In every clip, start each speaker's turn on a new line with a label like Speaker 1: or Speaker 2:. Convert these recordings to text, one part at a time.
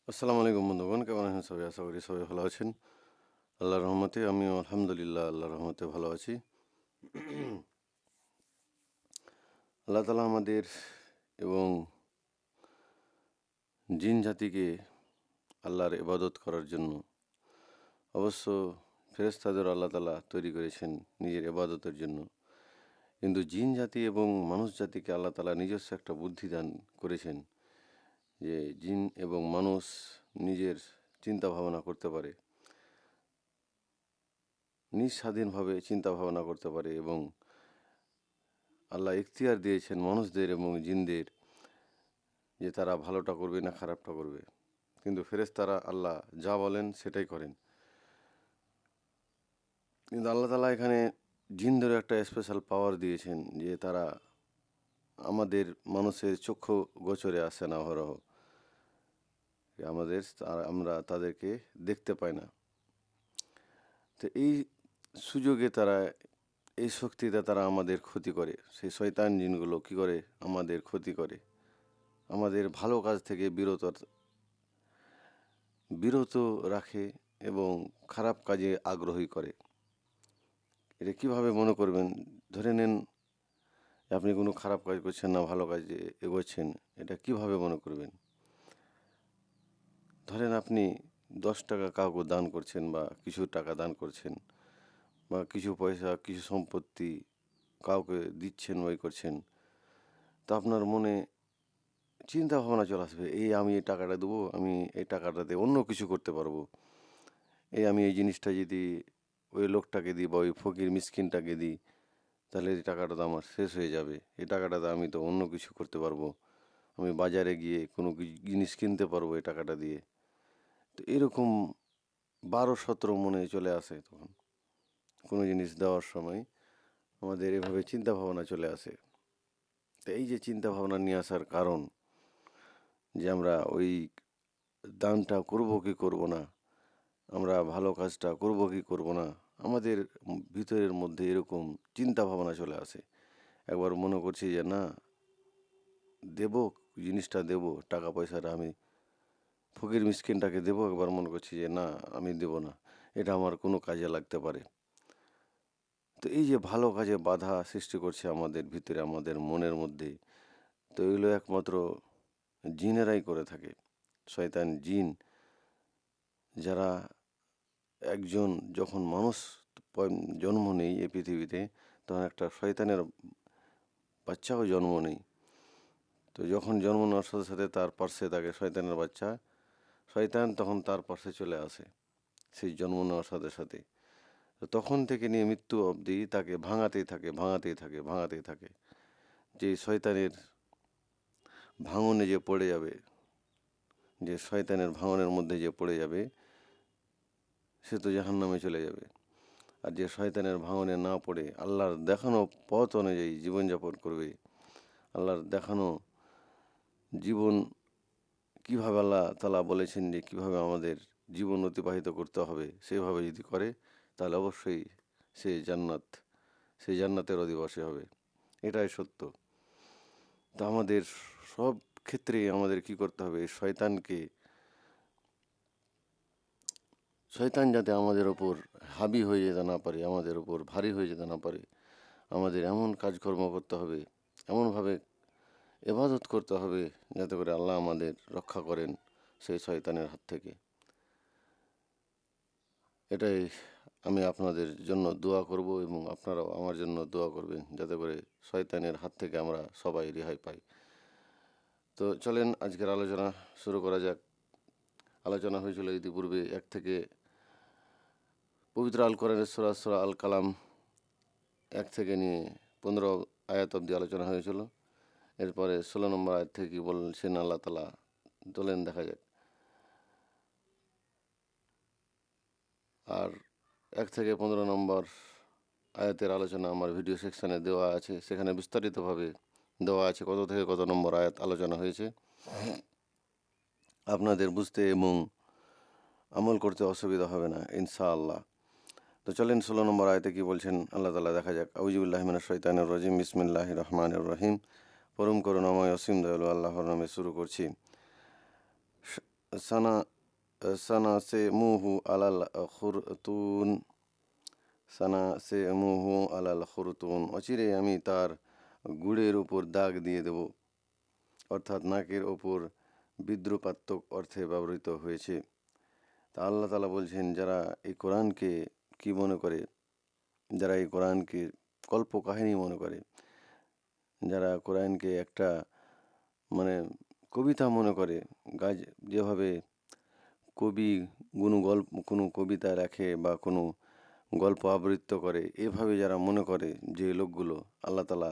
Speaker 1: আসসালামু আলাইকুম বন্ধুগণ, কেমন আছেন সবাই? আশা করি সবাই ভালো আছেন। আল্লাহর রহমতে আমিও আলহামদুলিল্লাহ আল্লাহর রহমতে ভালো আছি। আল্লাহ তাআলা আমাদের এবং জিন জাতিকে আল্লাহর ইবাদত করার জন্য অবশ্য ফেরেশতাদের আল্লাহ তাআলা তৈরি করেছেন নিজের ইবাদতের জন্য। কিন্তু জিন জাতি এবং মানুষ জাতিকে আল্লাহ তাআলা নিজস্ব একটা বুদ্ধি দান করেছেন যে জিন এবং মানুষ নিজের চিন্তা ভাবনা করতে পারে, নিজ স্বাধীনভাবে চিন্তা ভাবনা করতে পারে এবং আল্লাহ ইখতিয়ার দিয়েছেন মানুষদের এবং জিনদের যে তারা ভালোটা করবে না খারাপটা করবে। কিন্তু ফেরেশতারা আল্লাহ যা বলেন সেটাই করেন। কিন্তু আল্লাহ তাআলা এখানে জিনদেরও একটা স্পেশাল পাওয়ার দিয়েছেন যে তারা আমাদের মানুষের চক্ষু গোচরে আসে না অহরহ। আমরা তাদেরকে দেখতে পাই না। তো এই সুযোগে তারা এই শক্তিতে তারা আমাদের ক্ষতি করে। সেই শয়তান জিনগুলো কী করে আমাদের ক্ষতি করে, আমাদের ভালো কাজ থেকে বিরত রাখে এবং খারাপ কাজে আগ্রহী করে। এটা কীভাবে মনে করবেন? ধরে নেন আপনি কোনো খারাপ কাজ করছেন না, ভালো কাজে এগোচ্ছেন, এটা কীভাবে মনে করবেন? ধরেন আপনি 10 টাকা কাউকে দান করছেন বা কিছু টাকা দান করছেন বা কিছু পয়সা, কিছু সম্পত্তি কাউকে দিচ্ছেন বা করছেন, তো আপনার মনে চিন্তা ভাবনা চলে আসবে, আমি এই টাকাটা দেবো, আমি এই টাকাটাতে অন্য কিছু করতে পারবো। আমি এই জিনিসটা যদি ওই লোকটাকে দিই বা ওই ফকির মিসকিনটাকে দিই, তাহলে এই টাকাটা তো আমার শেষ হয়ে যাবে। এই টাকাটাতে আমি তো অন্য কিছু করতে পারবো। আমি বাজারে গিয়ে কোনো জিনিস কিনতে পারবো এই টাকাটা দিয়ে। তো এরকম 12-17 মনে চলে আসে তখন কোনো জিনিস দেওয়ার সময় আমাদের এভাবে চিন্তা ভাবনা চলে আসে। তো এই যে চিন্তা ভাবনা নিয়ে আসার কারণ যে আমরা ওই দানটা করব কি করব না, আমরা ভালো কাজটা করব কি করব না, আমাদের ভিতরের মধ্যে এরকম চিন্তা ভাবনা চলে আসে। একবার মনে করছি যে না, দেব, জিনিসটা দেব, টাকা পয়সাটা আমি ফকির মিসকিনটাকে দেবো, একবার মনে করছি যে না, আমি দেব না, এটা আমার কোনো কাজে লাগতে পারে। তো এই যে ভালো কাজে বাধা সৃষ্টি করছে আমাদের ভিতরে, আমাদের মনের মধ্যে, তো এগুলো একমাত্র জিনেরাই করে থাকে। শয়তান জিন যারা একজন যখন মানুষ জন্ম নেই এই পৃথিবীতে, তখন একটা শয়তানের বাচ্চাও জন্ম নেই। তো যখন জন্ম নেওয়ার সাথে সাথে তার পার্শ্বে থাকে শয়তানের বাচ্চা, শয়তান তখন তার পাশে চলে আসে সেই জন্ম নেওয়ার সাথে সাথে। তো তখন থেকে নিয়ে মৃত্যু অবধি তাকে ভাঙাতেই থাকে, ভাঙাতেই থাকে, ভাঙাতেই থাকে। যে শয়তানের ভাঙনে যে পড়ে যাবে, যে শয়তানের ভাঙনের মধ্যে যে পড়ে যাবে, সে তো জাহান্নামে চলে যাবে। আর যে শয়তানের ভাঙনে না পড়ে আল্লাহর দেখানো পথ অনুযায়ী জীবনযাপন করবে, আল্লাহর দেখানো জীবন কীভাবে আল্লাহ তাআলা বলেছেন যে কীভাবে আমাদের জীবন অতিবাহিত করতে হবে, সেভাবে যদি করে তাহলে অবশ্যই সে সেই জান্নাতের অধিবাসী হবে। এটাই সত্য। তা আমাদের সব ক্ষেত্রে আমাদের কি করতে হবে? শয়তান যাতে আমাদের ওপর হাবি হয়ে যেতে না পারে, আমাদের ওপর ভারী হয়ে যেতে না পারে, আমাদের এমন কাজকর্ম করতে হবে, এমনভাবে ইবাদত করতে হবে যাতে করে আল্লাহ আমাদের রক্ষা করেন সেই শয়তানের হাত থেকে। এটাই আমি আপনাদের জন্য দোয়া করব এবং আপনারাও আমার জন্য দোয়া করবেন যাতে করে শয়তানের হাত থেকে আমরা সবাই রেহাই পাই। তো চলেন আজকের আলোচনা শুরু করা যাক। আলোচনা হয়েছিল ইতিপূর্বে 1 থেকে পবিত্র আল কোরআনের সূরা আল কালাম 1 থেকে নিয়ে 15 আয়াত অবধি আলোচনা হয়েছিল। এরপরে 16 নম্বর আয়াত থেকে কী বলছেন আল্লাহ তাআলা, চলেন দেখা যাক। আর 1 থেকে 15 নম্বর আয়াতের আলোচনা আমার ভিডিও সেকশানে দেওয়া আছে, সেখানে বিস্তারিতভাবে দেওয়া আছে কত থেকে কত নম্বর আয়াত আলোচনা হয়েছে। আপনাদের বুঝতে এবং আমল করতে অসুবিধা হবে না ইনশাআল্লাহ। তো চলেন 16 নম্বর আয়াতে কী বলছেন আল্লাহ তাআলা দেখা যাক। আউযু বিল্লাহি মিনাশ শাইতানির রাজিম, বিসমিল্লাহির রহমানির রহিম। পরম করুণাময় অসীম দয়ালু আল্লাহর নামে শুরু করছি। সানা সানা সে মুহু আলাল খুরতুন সানা সে মুহু আলাল খুরতুন, অচিরে আমি তার গুড়ের উপর দাগ দিয়ে দেব, অর্থাৎ নাকের ওপর বিদ্রুপাত্মক অর্থে ব্যবহৃত হয়েছে। তা আল্লাহ তালা বলছেন, যারা এই কোরআনকে কি মনে করে, যারা এই কোরআনকে কল্পকাহিনী মনে করে, যারা কোরআনকে একটা মানে কবিতা মনে করে, গাছ যেভাবে কবি কোনো কবিতা লেখে বা কোনো গল্প আবৃত্ত করে, এভাবে যারা মনে করে যে লোকগুলো, আল্লাহ তালা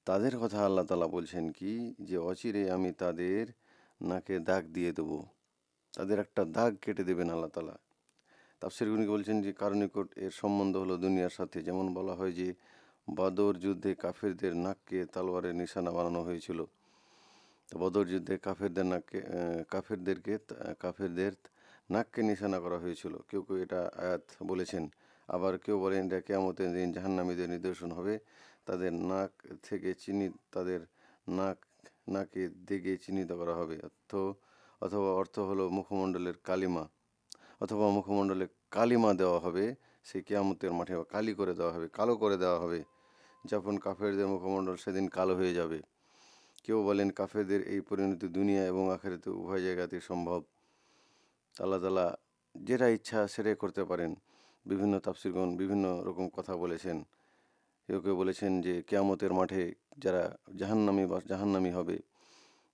Speaker 1: তাদের কথা আল্লাহ তালা বলছেন কি, যে অচিরে আমি তাদের নাকে দাগ দিয়ে দেবো, তাদের একটা দাগ কেটে দেবেন আল্লাহ তালা। তাফসীর গুণিকে বলছেন যে কারণিকট এর সম্বন্ধ হলো দুনিয়ার সাথে। যেমন বলা হয় যে বদর যুদ্ধে কাফেরদের নাককে তালোয়ারের নিশানা বানানো হয়েছিল। তো বদর যুদ্ধে কাফেরদের নাককে নিশানা করা হয়েছিল। কেউ কেউ এটা আয়াত বলেছেন, আবার কেউ বলেন এটা কিয়ামতের দিন জাহান্নামীদের নিদর্শন হবে, তাদের নাক থেকে তাদের নাক নাকে দিকে চিহ্নিত করা হবে। অথবা অর্থ হলো মুখমণ্ডলে কালিমা দেওয়া হবে, সেই কিয়ামতের মাঠে কালি করে দেওয়া হবে, কালো করে দেওয়া হবে, যখন কাফেরদের মুখমণ্ডল সেদিন কালো হয়ে যাবে। কেউ বলেন কাফেরদের এই পরিণতি দুনিয়া এবং আখিরাতে উভয় জায়গাতেই সম্ভব। আল্লাহ তাআলা যেটা ইচ্ছা সেটাই করতে পারেন। বিভিন্ন তাফসীরগণ বিভিন্ন রকম কথা বলেছেন। কেউ কেউ বলেছেন যে কিয়ামতের মাঠে যারা জাহান্নামী হবে,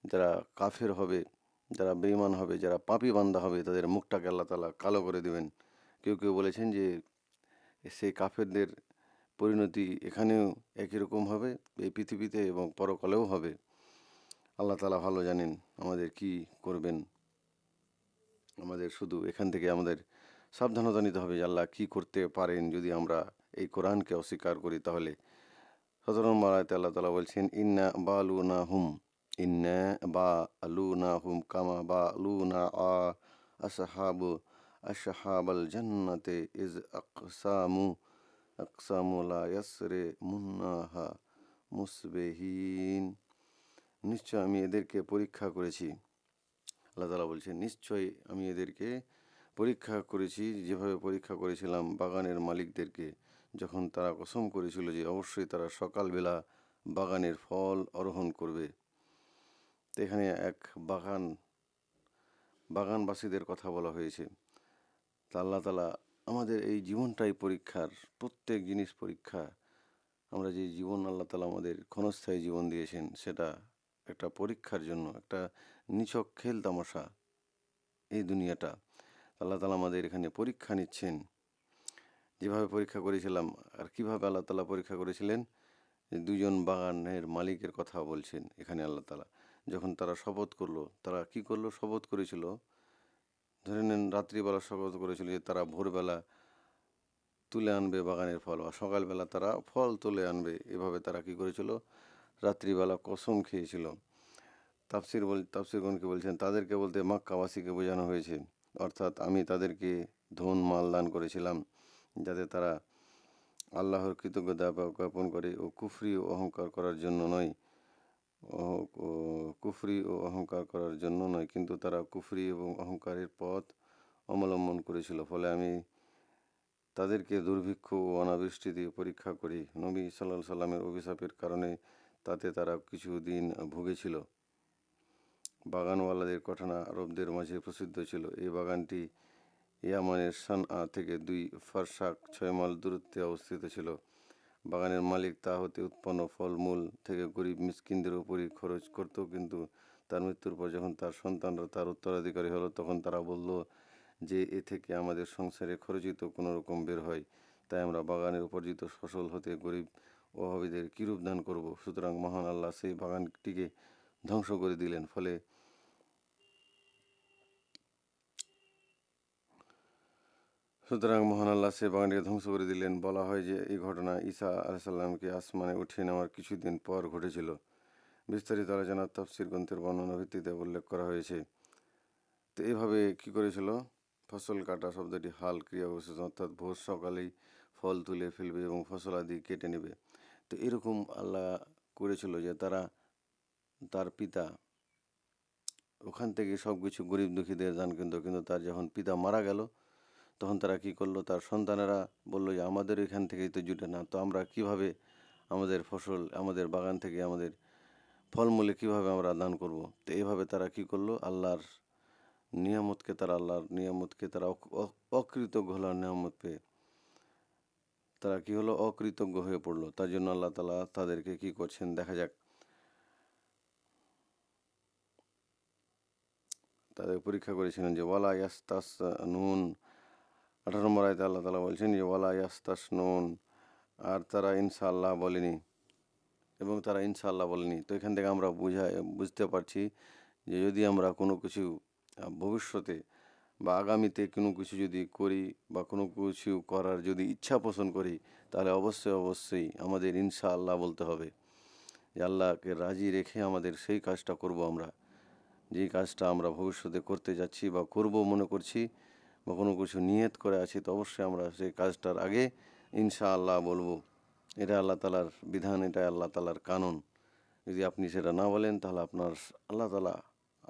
Speaker 1: যারা কাফের হবে, যারা বেঈমান হবে, যারা পাপী বান্দা হবে, তাদের মুখটাকে আল্লাহ তাআলা কালো করে দিবেন। কেউ কেউ বলেছেন যে সেই কাফেরদের পরিণতি এখানেও একই রকম হবে, এই পৃথিবীতে এবং পরকালেও হবে। আল্লাহ তাআলা ভালো জানেন আমাদের কি করবেন। আমাদের শুধু এখান থেকে আমাদের সাবধানতা নিতে হবে যে আল্লাহ কি করতে পারেন যদি আমরা এই কোরআনকে অস্বীকার করি। তাহলে 17 নম্বর আয়াতে আল্লাহ তাআলা বলছেন, ইন্না বালুনাহুম কামা বালুনা আসহাবু আসহাবাল জান্নাতে ইজ আকসামু লা ইয়াসরে মুন্নাহা মুসবিহিন। নিশ্চয় আমি এদেরকে পরীক্ষা করেছি। আল্লাহ তাআলা বলছেন, নিশ্চয়ই আমি এদেরকে পরীক্ষা করেছি, যেভাবে পরীক্ষা করেছিলাম বাগানের মালিকদেরকে, যখন তারা কসম করেছিল যে অবশ্যই তারা সকালবেলা বাগানের ফল আরোহণ করবে। তো এখানে এক বাগানবাসীদের কথা বলা হয়েছে। তা আল্লাহ তাআলা আমাদের এই জীবনটাই পরীক্ষার, প্রত্যেক জিনিস পরীক্ষা। আমরা যে জীবন আল্লাহ তাআলা আমাদের ক্ষণস্থায়ী জীবন দিয়েছেন, সেটা একটা পরীক্ষার জন্য, একটা নিছক খেল তামাশা এই দুনিয়াটা। আল্লাহ তাআলা আমাদের এখানে পরীক্ষা নিচ্ছেন। যেভাবে পরীক্ষা করেছিলাম, আর কিভাবে আল্লাহ তাআলা পরীক্ষা করেছিলেন, যে দুজন বাগানের মালিকের কথা বলছেন এখানে আল্লাহ তাআলা। যখন তারা শপথ করলো, তারা কি করলো, শপথ করেছিল, ধরে নেন রাত্রিবেলা শপথ করেছিল যে তারা ভোরবেলা তুলে আনবে বাগানের ফল, বা সকালবেলা তারা ফল তুলে আনবে। এভাবে তারা কি করেছিল, রাত্রিবেলা কসম খেয়েছিল। তাফসীরগণকে বলছেন তাদেরকে বলতে মক্কাবাসীকে বোঝানো হয়েছে, অর্থাৎ আমি তাদেরকে ধন মাল দান করেছিলাম যাতে তারা আল্লাহর কৃতজ্ঞতা জ্ঞাপন করে ও কুফরি ও অহংকার করার জন্য নয়, কিন্তু তারা কুফরি এবং অহংকারের পথ অবলম্বন করেছিল। ফলে আমি তাদেরকে দুর্ভিক্ষ ও অনাবৃষ্টি দিয়ে পরীক্ষা করি। নবী সাল্লাল্লাহু আলাইহি সাল্লামের অভিশাপের কারণে তাতে তারা কিছুদিন ভুগেছিল। বাগানওয়ালাদের ঘটনা আরবদের মাঝে প্রসিদ্ধ ছিল। এই বাগানটি ইয়ামানের সানআ থেকে 2 ফারসাখ 6 মাইল দূরত্বে অবস্থিত ছিল। বাগানের মালিক তা হতে উৎপন্ন ফলমূল থেকে গরিব মিসকিনদের উপরই খরচ করত, কিন্তু তার মৃত্যুর পর যখন তার সন্তানরা তার উত্তরাধিকারী হলো, তখন তারা বলল যে এ থেকে আমাদের সংসারে খরচিত কোনো রকম বের হয়, তাই আমরা বাগানের উপার্জিত ফসল হতে গরিব ও অভাবীদের কিরূপ দান করব। সুতরাং মহান আল্লাহ সেই বাগানটিকে ধ্বংস করে দিলেন। বলা হয় যে এই ঘটনা ঈসা আলাইসাল্লামকে আসমানে উঠিয়ে নেওয়ার কিছুদিন পর ঘটেছিল। বিস্তারিত আলোচনা তাফসীর গ্রন্থের বর্ণনা ভিত্তিতে উল্লেখ করা হয়েছে। তো এইভাবে কি করেছিল, ফসল কাটা শব্দটি হাল ক্রিয়া বিশেষণ, অর্থাৎ ভোর সকালেই ফল তুলে ফেলবে এবং ফসল আদি কেটে নেবে। তো এরকম আল্লাহ করেছিল যে তার পিতা ওখান থেকে সব কিছু গরিব দুঃখীদের দান কিন্তু কিন্তু তার যখন পিতা মারা গেল তখন তারা কি করলো, তার সন্তানেরা বলল যে আমাদের এখান থেকেই তো জুটে না, তো আমরা কিভাবে আমাদের ফসল, আমাদের বাগান থেকে, আমাদের ফলমূলে কিভাবে আমরা দান করব। তো এইভাবে তারা কি করলো, আল্লাহর নিয়ামতকে তারা অকৃতজ্ঞ হলো। নিয়ামত পেয়ে তারা কি হলো, অকৃতজ্ঞ হয়ে পড়লো। তার জন্য আল্লাহ তাআলা তাদেরকে কি করছেন দেখা যাক। তাদের পরীক্ষা করেছিলেন যে ওয়ালা ইয়াস্তাস নুন, 18 নম্বর আয়াতে আল্লাহ তাআলা বলছেন যে ওয়ালা ইয়াস্তাস নুন, আর তারা ইনশাআল্লাহ বলেনি, এবং তারা ইনশাআল্লাহ বলেনি। তো এখান থেকে আমরা বুঝতে পারছি যে যদি আমরা কোনো কিছু ভবিষ্যতে বা আগামীতে কোনো কিছু যদি করি বা কোনো কিছু করার যদি ইচ্ছা পোষণ করি, তাহলে অবশ্যই আমাদের ইনশাআল্লাহ বলতে হবে, যে আল্লাহকে রাজি রেখে আমাদের সেই কাজটা করব। আমরা যেই কাজটা আমরা ভবিষ্যতে করতে যাচ্ছি বা করব মনে করছি বা কোনো কিছু নিয়ত করে আছি, তো অবশ্যই আমরা সেই কাজটার আগে ইনশাআল্লাহ বলবো। এটা আল্লাহ তাআলার বিধান, এটা আল্লাহ তাআলার কানুন। যদি আপনি সেটা না বলেন তাহলে আপনার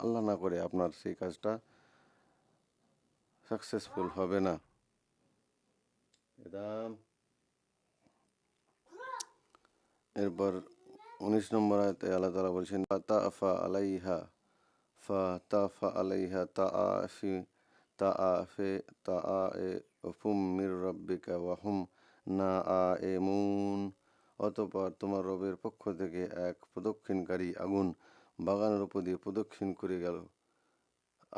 Speaker 1: আল্লাহ না করে আপনার সেই কাজটা সাকসেসফুল হবে না। এরপর 19 নম্বর আয়াতে আল্লাহ তাআলা বলছেন তাআফা আলাইহা ফাতাফা আলাইহা তাআফে তাআফুম মির রাব্বিকা ওয়া হুম নাআইমুন। অতঃপর তোমার রবের পক্ষ থেকে এক প্রদক্ষিণকারী আগুন বাগানের উপর দিয়ে প্রদক্ষিণ করে গেল,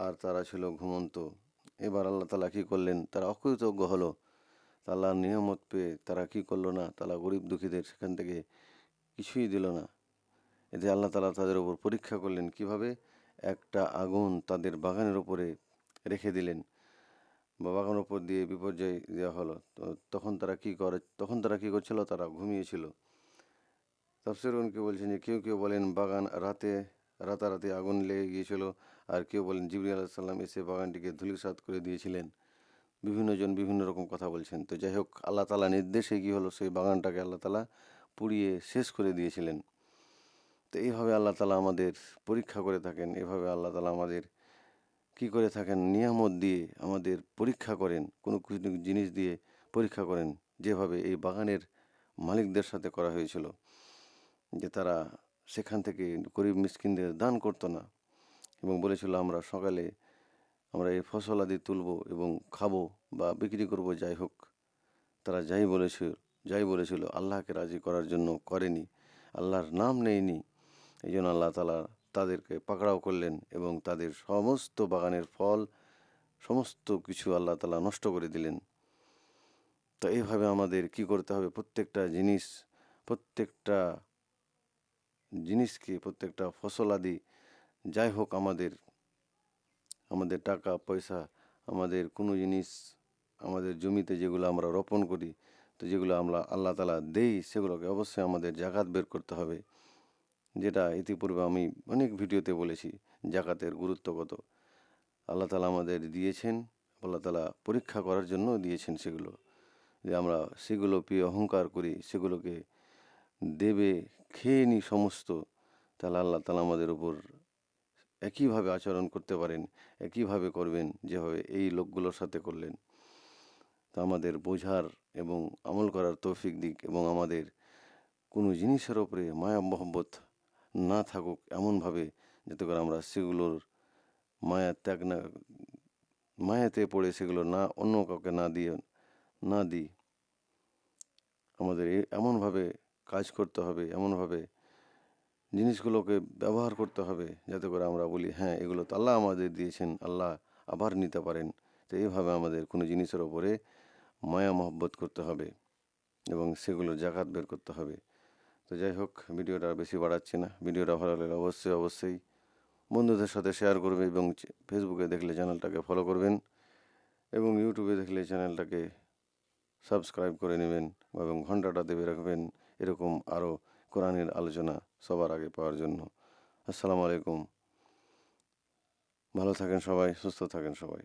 Speaker 1: আর তারা ছিল ঘুমন্ত। এবার আল্লাহ তাআলা কি করলেন, তারা অকৃতজ্ঞ হলো। আল্লাহর নিয়ামত পেয়ে তারা কি করলো না, তারা গরিব দুঃখীদের সেখান থেকে কিছুই দিল না। এতে আল্লাহ তাআলা তাদের উপর পরীক্ষা করলেন কিভাবে, একটা আগুন তাদের বাগানের উপরে রেখে দিলেন বা বাগানের উপর দিয়ে বিপর্যয় দেওয়া হলো। তো তখন তারা কি করছিল, তারা ঘুমিয়েছিল। তাফসীরগণ বলছেন যে কেউ বলেন বাগান রাতারাতি আগুন লেগে গিয়েছিল, আর কেউ বলেন জিবরীল আলাইহিস সালাম এসে বাগানটিকে ধূলিসাৎ করে দিয়েছিলেন। বিভিন্ন জন বিভিন্ন রকম কথা বলছেন। তো যাই হোক, আল্লাহ তাআলা নির্দেশে কি হলো, সেই বাগানটাকে আল্লাহ তাআলা পুড়িয়ে শেষ করে দিয়েছিলেন। তো এইভাবে আল্লাহ তাআলা আমাদের পরীক্ষা করে থাকেন। এভাবে আল্লাহ তাআলা আমাদের কি করে থাকেন, নিয়ামত দিয়ে আমাদের পরীক্ষা করেন, কোনো কিছু জিনিস দিয়ে পরীক্ষা করেন, যেভাবে এই বাগানের মালিকদের সাথে করা হয়েছিল, যে তারা সেখান থেকে গরিব মিসকিনদের দান করতো না, এবং বলেছিল আমরা সকালে আমরা এই ফসল আদি তুলব এবং খাবো বা বিক্রি করব, যাই হোক। তারা যাই বলেছিল আল্লাহকে রাজি করার জন্য করেনি, আল্লাহর নাম নেয়নি। এই জন্য আল্লাহ তাআলা তাদেরকে পাকড়াও করলেন এবং তাদের সমস্ত বাগানের ফল, সমস্ত কিছু আল্লাহ তাআলা নষ্ট করে দিলেন। তো এইভাবে আমাদের কি করতে হবে, প্রত্যেকটা জিনিসকে, প্রত্যেকটা ফসল আদি যাই হোক, আমাদের টাকা পয়সা, আমাদের কোনো জিনিস, আমাদের জমিতে যেগুলো আমরা রোপণ করি, তো যেগুলো আমরা আল্লাহ তাআলা দেই, সেগুলোকে অবশ্যই আমাদের জাকাত বের করতে হবে। যেটা ইতিপূর্বে আমি অনেক ভিডিওতে বলেছি জাকাতের গুরুত্ব কত। আল্লাহ তাআলা আমাদের দিয়েছেন, আল্লাহ তাআলা পরীক্ষা করার জন্য দিয়েছেন সেগুলো। যে আমরা সেগুলো পেয়ে অহংকার করি, সেগুলোকে দেবে খেয়ে নিই সমস্ত, তাহলে আল্লাহ তাআলা আমাদের উপর একইভাবে আচরণ করতে পারেন, একইভাবে করবেন যেভাবে এই লোকগুলোর সাথে করলেন। তা আমাদের বোঝার এবং আমল করার তৌফিক দিক, এবং আমাদের কোনো জিনিসের ওপরে মায়া মহব্বত না থাকুক এমনভাবে, যাতে করে আমরা সেগুলোর মায়াতে পড়ে সেগুলো না অন্য কাউকে না দিই। আমাদের এমনভাবে কাজ করতে হবে, এমনভাবে জিনিসগুলোকে ব্যবহার করতে হবে, যাতে করে আমরা বলি হ্যাঁ এগুলো তো আল্লাহ আমাদের দিয়েছেন, আল্লাহ আবার নিতে পারেন। তো এইভাবে আমাদের কোনো জিনিসের ওপরে মায়া মহব্বত করতে হবে এবং সেগুলো জাকাত বের করতে হবে। তো যাই হোক, ভিডিওটা বেশি বাড়াচ্ছি না। ভিডিওটা ভালো লাগলে অবশ্যই বন্ধুদের সাথে শেয়ার করবে, এবং ফেসবুকে দেখলে চ্যানেলটাকে ফলো করবেন, এবং ইউটিউবে দেখলে চ্যানেলটাকে সাবস্ক্রাইব করে নেবেন এবং ঘন্টাটা দেবে রাখবেন, এরকম আরও কোরআনের আলোচনা সবার আগে পাওয়ার জন্য। আসসালামু আলাইকুম। ভালো থাকেন সবাই, সুস্থ থাকেন সবাই।